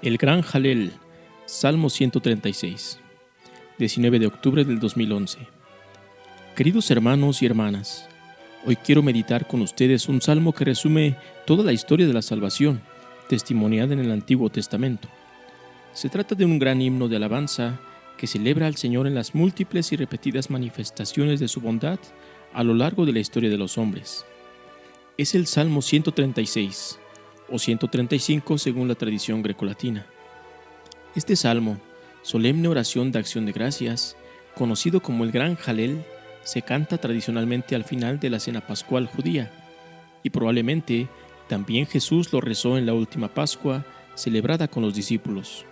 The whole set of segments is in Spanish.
El Gran Jalel, Salmo 136, 19 de octubre del 2011. Queridos hermanos y hermanas, hoy quiero meditar con ustedes un salmo que resume toda la historia de la salvación, testimoniada en el Antiguo Testamento. Se trata de un gran himno de alabanza que celebra al Señor en las múltiples y repetidas manifestaciones de su bondad a lo largo de la historia de los hombres. Es el Salmo 136, o 135 según la tradición grecolatina. Este salmo, solemne oración de acción de gracias, conocido como el Gran Jalel, se canta tradicionalmente al final de la cena pascual judía, y probablemente también Jesús lo rezó en la última Pascua, celebrada con los discípulos.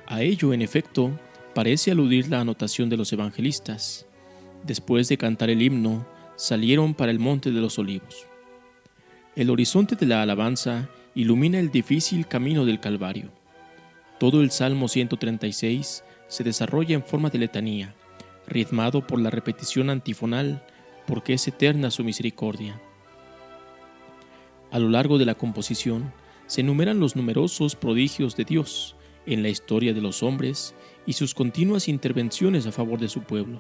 A ello, en efecto, parece aludir la anotación de los evangelistas. Después de cantar el himno, salieron para el monte de los olivos. El horizonte de la alabanza ilumina el difícil camino del Calvario. Todo el Salmo 136 se desarrolla en forma de letanía, ritmado por la repetición antifonal, porque es eterna su misericordia. A lo largo de la composición se enumeran los numerosos prodigios de Dios en la historia de los hombres y sus continuas intervenciones a favor de su pueblo.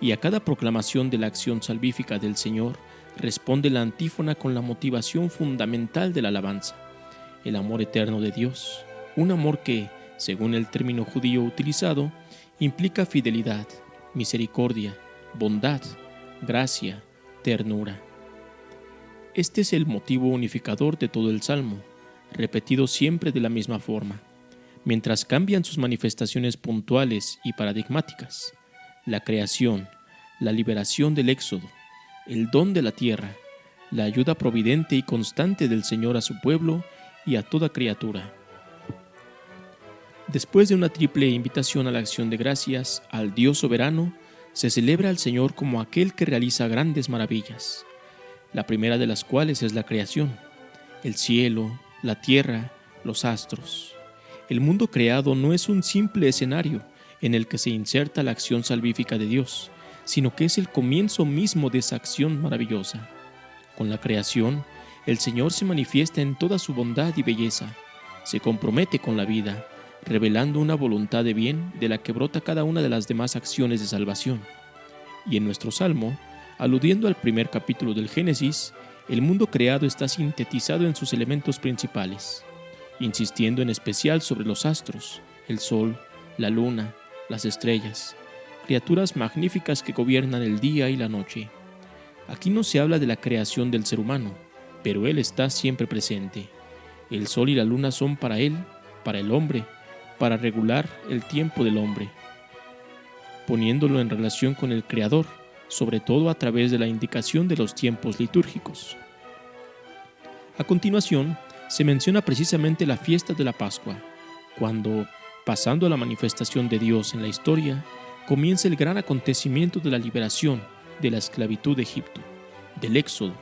Y a cada proclamación de la acción salvífica del Señor responde la antífona con la motivación fundamental de la alabanza, el amor eterno de Dios, un amor que, según el término judío utilizado, implica fidelidad, misericordia, bondad, gracia, ternura. Este es el motivo unificador de todo el Salmo, repetido siempre de la misma forma, mientras cambian sus manifestaciones puntuales y paradigmáticas: la creación, la liberación del éxodo, el don de la tierra, la ayuda providente y constante del Señor a su pueblo y a toda criatura. Después de una triple invitación a la acción de gracias al Dios soberano, se celebra al Señor como aquel que realiza grandes maravillas, la primera de las cuales es la creación, el cielo, la tierra, los astros. El mundo creado no es un simple escenario en el que se inserta la acción salvífica de Dios, sino que es el comienzo mismo de esa acción maravillosa. Con la creación, el Señor se manifiesta en toda su bondad y belleza, se compromete con la vida, revelando una voluntad de bien de la que brota cada una de las demás acciones de salvación. Y en nuestro Salmo, aludiendo al primer capítulo del Génesis, el mundo creado está sintetizado en sus elementos principales, insistiendo en especial sobre los astros, el sol, la luna, las estrellas, criaturas magníficas que gobiernan el día y la noche. Aquí no se habla de la creación del ser humano, pero él está siempre presente. El sol y la luna son para él, para el hombre, para regular el tiempo del hombre, poniéndolo en relación con el Creador, sobre todo a través de la indicación de los tiempos litúrgicos. A continuación, se menciona precisamente la fiesta de la Pascua, cuando, pasando a la manifestación de Dios en la historia, comienza el gran acontecimiento de la liberación de la esclavitud de Egipto, del éxodo,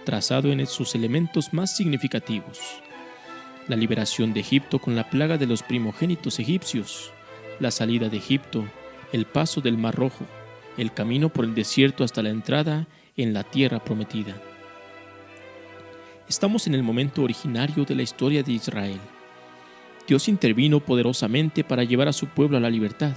trazado en sus elementos más significativos: la liberación de Egipto con la plaga de los primogénitos egipcios, la salida de Egipto, el paso del Mar Rojo, el camino por el desierto hasta la entrada en la tierra prometida. Estamos en el momento originario de la historia de Israel. Dios intervino poderosamente para llevar a su pueblo a la libertad.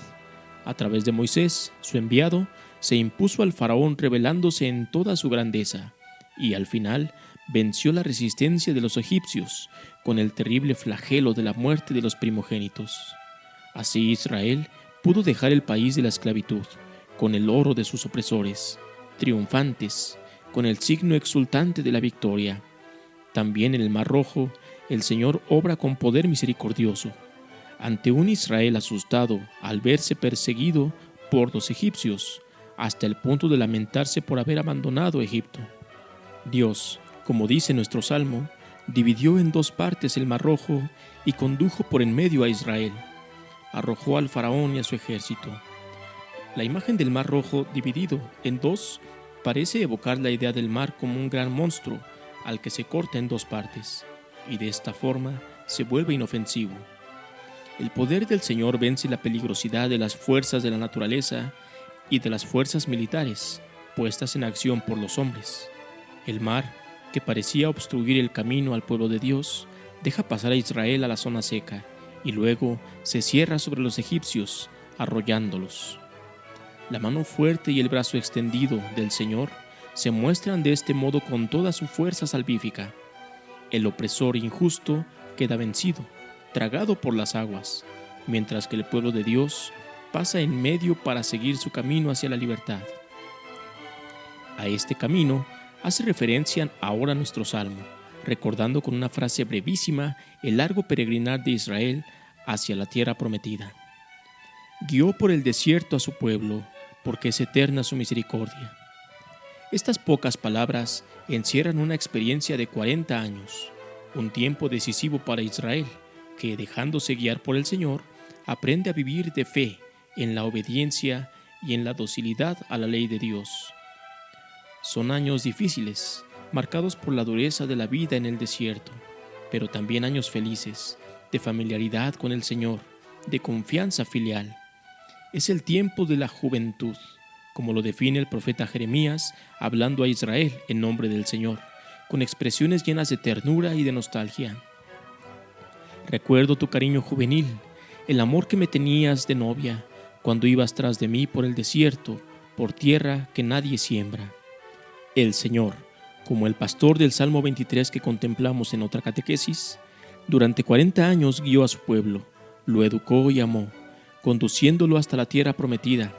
A través de Moisés, su enviado, se impuso al faraón revelándose en toda su grandeza, y al final venció la resistencia de los egipcios con el terrible flagelo de la muerte de los primogénitos. Así Israel pudo dejar el país de la esclavitud, con el oro de sus opresores, triunfantes, con el signo exultante de la victoria. También en el Mar Rojo, el Señor obra con poder misericordioso. Ante un Israel asustado al verse perseguido por los egipcios, hasta el punto de lamentarse por haber abandonado Egipto, Dios, como dice nuestro Salmo, dividió en dos partes el Mar Rojo y condujo por en medio a Israel. Arrojó al faraón y a su ejército. La imagen del Mar Rojo dividido en dos parece evocar la idea del mar como un gran monstruo al que se corta en dos partes, y de esta forma se vuelve inofensivo. El poder del Señor vence la peligrosidad de las fuerzas de la naturaleza y de las fuerzas militares puestas en acción por los hombres. El mar, que parecía obstruir el camino al pueblo de Dios, deja pasar a Israel a la zona seca y luego se cierra sobre los egipcios, arrollándolos. La mano fuerte y el brazo extendido del Señor se muestran de este modo con toda su fuerza salvífica. El opresor injusto queda vencido, tragado por las aguas, mientras que el pueblo de Dios pasa en medio para seguir su camino hacia la libertad. A este camino hace referencia ahora nuestro salmo, recordando con una frase brevísima el largo peregrinar de Israel hacia la tierra prometida. Guió por el desierto a su pueblo, porque es eterna su misericordia. Estas pocas palabras encierran una experiencia de 40 años, un tiempo decisivo para Israel, que, dejándose guiar por el Señor, aprende a vivir de fe, en la obediencia y en la docilidad a la ley de Dios. Son años difíciles, marcados por la dureza de la vida en el desierto, pero también años felices, de familiaridad con el Señor, de confianza filial. Es el tiempo de la juventud, como lo define el profeta Jeremías, hablando a Israel en nombre del Señor, con expresiones llenas de ternura y de nostalgia. Recuerdo tu cariño juvenil, el amor que me tenías de novia, cuando ibas tras de mí por el desierto, por tierra que nadie siembra. El Señor, como el pastor del Salmo 23 que contemplamos en otra catequesis, durante 40 años guió a su pueblo, lo educó y amó, conduciéndolo hasta la tierra prometida,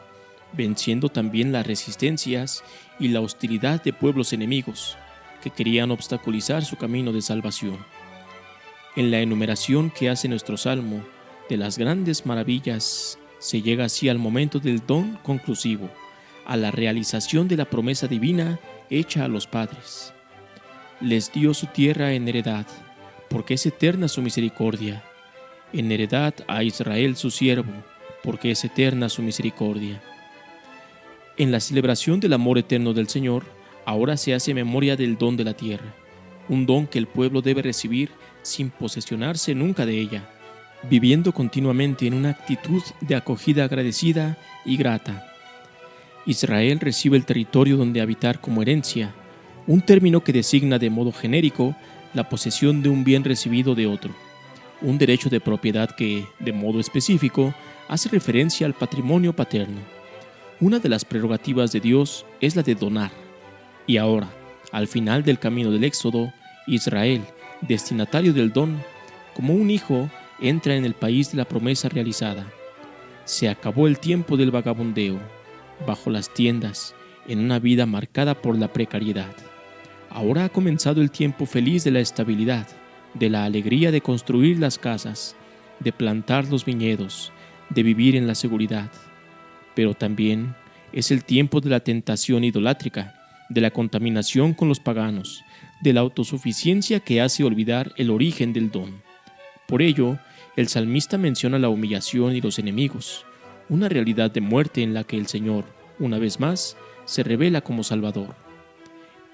venciendo también las resistencias y la hostilidad de pueblos enemigos que querían obstaculizar su camino de salvación. En la enumeración que hace nuestro Salmo de las grandes maravillas, se llega así al momento del don conclusivo, a la realización de la promesa divina hecha a los padres. Les dio su tierra en heredad, porque es eterna su misericordia. En heredad a Israel su siervo, porque es eterna su misericordia. En la celebración del amor eterno del Señor, ahora se hace memoria del don de la tierra, un don que el pueblo debe recibir sin posesionarse nunca de ella, viviendo continuamente en una actitud de acogida agradecida y grata. Israel recibe el territorio donde habitar como herencia, un término que designa de modo genérico la posesión de un bien recibido de otro, un derecho de propiedad que, de modo específico, hace referencia al patrimonio paterno. Una de las prerrogativas de Dios es la de donar. Y ahora, al final del camino del Éxodo, Israel, destinatario del don, como un hijo, entra en el país de la promesa realizada. Se acabó el tiempo del vagabundeo, bajo las tiendas, en una vida marcada por la precariedad. Ahora ha comenzado el tiempo feliz de la estabilidad, de la alegría de construir las casas, de plantar los viñedos, de vivir en la seguridad. Pero también es el tiempo de la tentación idolátrica, de la contaminación con los paganos, de la autosuficiencia que hace olvidar el origen del don. Por ello, el salmista menciona la humillación y los enemigos, una realidad de muerte en la que el Señor, una vez más, se revela como Salvador.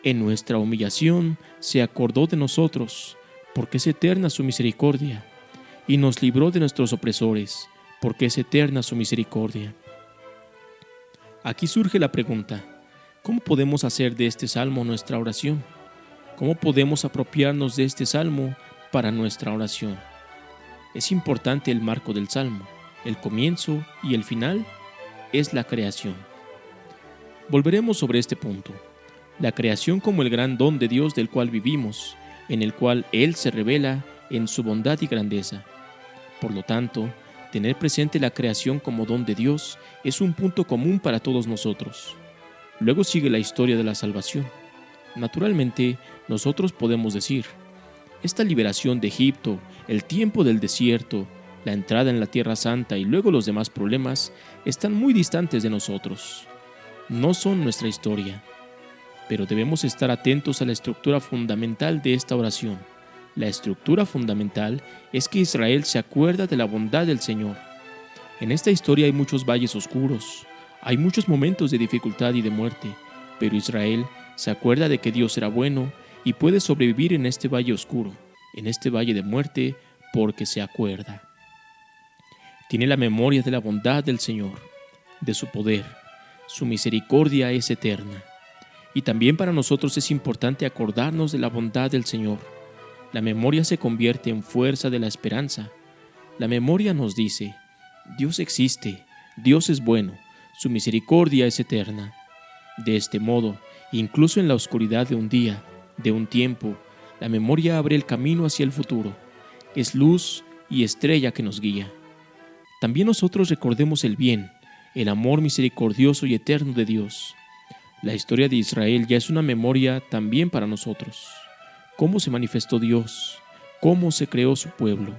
En nuestra humillación se acordó de nosotros, porque es eterna su misericordia, y nos libró de nuestros opresores, porque es eterna su misericordia. Aquí surge la pregunta: ¿cómo podemos hacer de este salmo nuestra oración? ¿Cómo podemos apropiarnos de este salmo para nuestra oración? Es importante el marco del salmo. El comienzo y el final es la creación. Volveremos sobre este punto. La creación como el gran don de Dios del cual vivimos, en el cual Él se revela en su bondad y grandeza. Por lo tanto, tener presente la creación como don de Dios es un punto común para todos nosotros. Luego sigue la historia de la salvación. Naturalmente, nosotros podemos decir: esta liberación de Egipto, el tiempo del desierto, la entrada en la Tierra Santa y luego los demás problemas están muy distantes de nosotros. No son nuestra historia. Pero debemos estar atentos a la estructura fundamental de esta oración. La estructura fundamental es que Israel se acuerda de la bondad del Señor. En esta historia hay muchos valles oscuros, hay muchos momentos de dificultad y de muerte, pero Israel se acuerda de que Dios era bueno y puede sobrevivir en este valle oscuro, en este valle de muerte, porque se acuerda. Tiene la memoria de la bondad del Señor, de su poder. Su misericordia es eterna. Y también para nosotros es importante acordarnos de la bondad del Señor. La memoria se convierte en fuerza de la esperanza. La memoria nos dice: Dios existe, Dios es bueno, su misericordia es eterna. De este modo, incluso en la oscuridad de un día, de un tiempo, la memoria abre el camino hacia el futuro. Es luz y estrella que nos guía. También nosotros recordemos el bien, el amor misericordioso y eterno de Dios. La historia de Israel ya es una memoria también para nosotros. Cómo se manifestó Dios, cómo se creó su pueblo.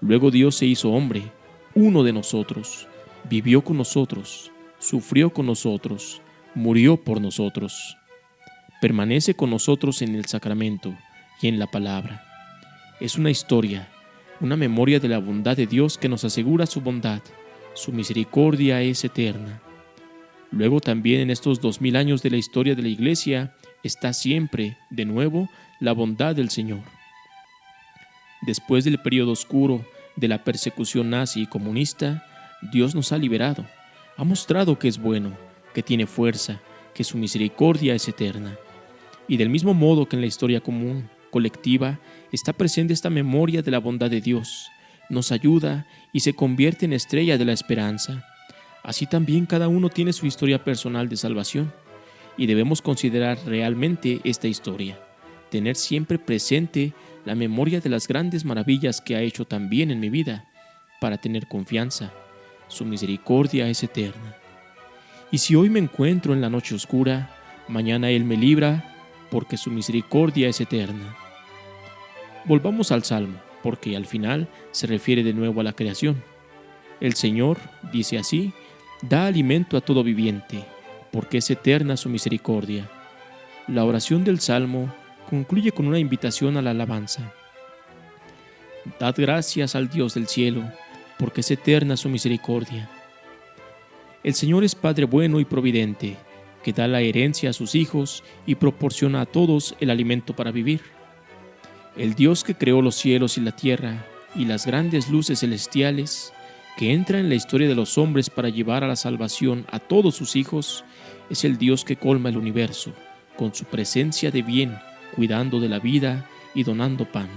Luego Dios se hizo hombre, uno de nosotros, vivió con nosotros, sufrió con nosotros, murió por nosotros. Permanece con nosotros en el sacramento y en la palabra. Es una historia, una memoria de la bondad de Dios que nos asegura su bondad. Su misericordia es eterna. Luego también en estos 2000 años de la historia de la Iglesia está siempre, de nuevo, la bondad del Señor. Después del periodo oscuro de la persecución nazi y comunista, Dios nos ha liberado. Ha mostrado que es bueno, que tiene fuerza, que su misericordia es eterna. Y del mismo modo que en la historia común, colectiva, está presente esta memoria de la bondad de Dios, nos ayuda y se convierte en estrella de la esperanza. Así también cada uno tiene su historia personal de salvación, y debemos considerar realmente esta historia, tener siempre presente la memoria de las grandes maravillas que ha hecho también en mi vida, para tener confianza. Su misericordia es eterna. Y si hoy me encuentro en la noche oscura, mañana Él me libra, porque su misericordia es eterna. Volvamos al Salmo, porque al final se refiere de nuevo a la creación. El Señor, dice así, da alimento a todo viviente, porque es eterna su misericordia. La oración del Salmo concluye con una invitación a la alabanza. Dad gracias al Dios del cielo, porque es eterna su misericordia. El Señor es Padre bueno y providente, que da la herencia a sus hijos y proporciona a todos el alimento para vivir. El Dios que creó los cielos y la tierra y las grandes luces celestiales, que entra en la historia de los hombres para llevar a la salvación a todos sus hijos, es el Dios que colma el universo, con su presencia de bien, cuidando de la vida y donando pan.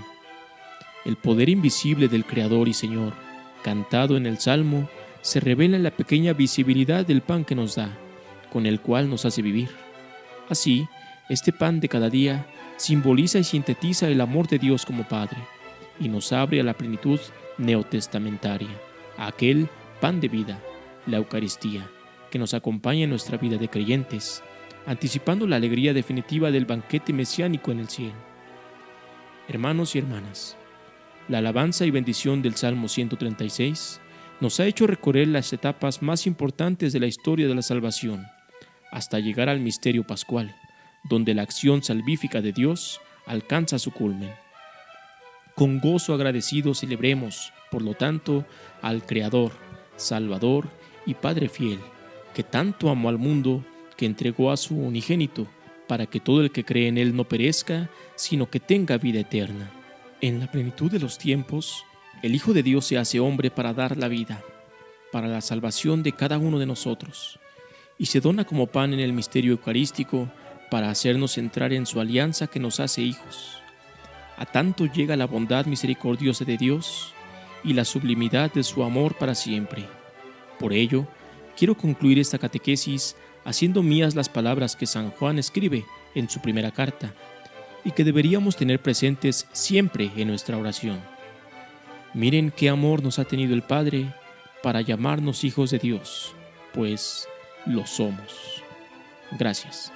El poder invisible del Creador y Señor, cantado en el Salmo, se revela en la pequeña visibilidad del pan que nos da, con el cual nos hace vivir. Así, este pan de cada día simboliza y sintetiza el amor de Dios como Padre, y nos abre a la plenitud neotestamentaria, a aquel pan de vida, la Eucaristía, que nos acompaña en nuestra vida de creyentes, anticipando la alegría definitiva del banquete mesiánico en el cielo. Hermanos y hermanas, la alabanza y bendición del Salmo 136 nos ha hecho recorrer las etapas más importantes de la historia de la salvación, hasta llegar al misterio pascual, donde la acción salvífica de Dios alcanza su culmen. Con gozo agradecido celebremos, por lo tanto, al Creador, Salvador y Padre fiel, que tanto amó al mundo, que entregó a su unigénito, para que todo el que cree en Él no perezca, sino que tenga vida eterna. En la plenitud de los tiempos, el Hijo de Dios se hace hombre para dar la vida, para la salvación de cada uno de nosotros, y se dona como pan en el misterio eucarístico para hacernos entrar en su alianza que nos hace hijos. A tanto llega la bondad misericordiosa de Dios y la sublimidad de su amor para siempre. Por ello, quiero concluir esta catequesis haciendo mías las palabras que San Juan escribe en su primera carta y que deberíamos tener presentes siempre en nuestra oración. Miren qué amor nos ha tenido el Padre para llamarnos hijos de Dios, pues lo somos. Gracias.